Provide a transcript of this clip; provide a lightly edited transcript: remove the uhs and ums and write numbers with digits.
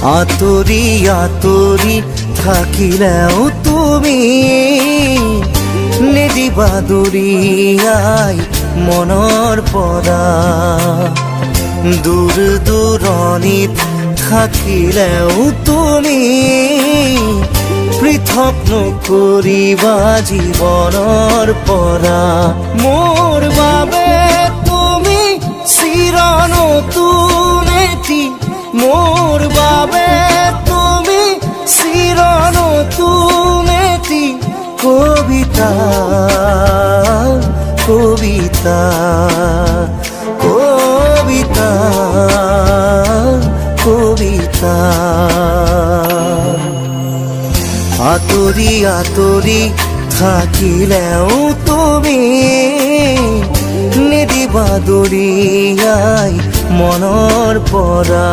আতৰি আতৰি থাকিলেও তুমি নিদিবা দূৰিয়াই মনৰ পৰা। দূৰ দূৰণিত থাকিলেও তুমি পৃথক নকৰিবা জীৱনৰ পৰা। মোৰ বাবে তুমি চিৰ নতুন এটি, মোৰ বাবে তুমি চিৰ নতুন এটি কবিতা কবিতা কবিতা কবিতা। আতৰি আতৰি থাকিলেও তুমি নিদিবা দূৰিয়াই মনৰ পৰা।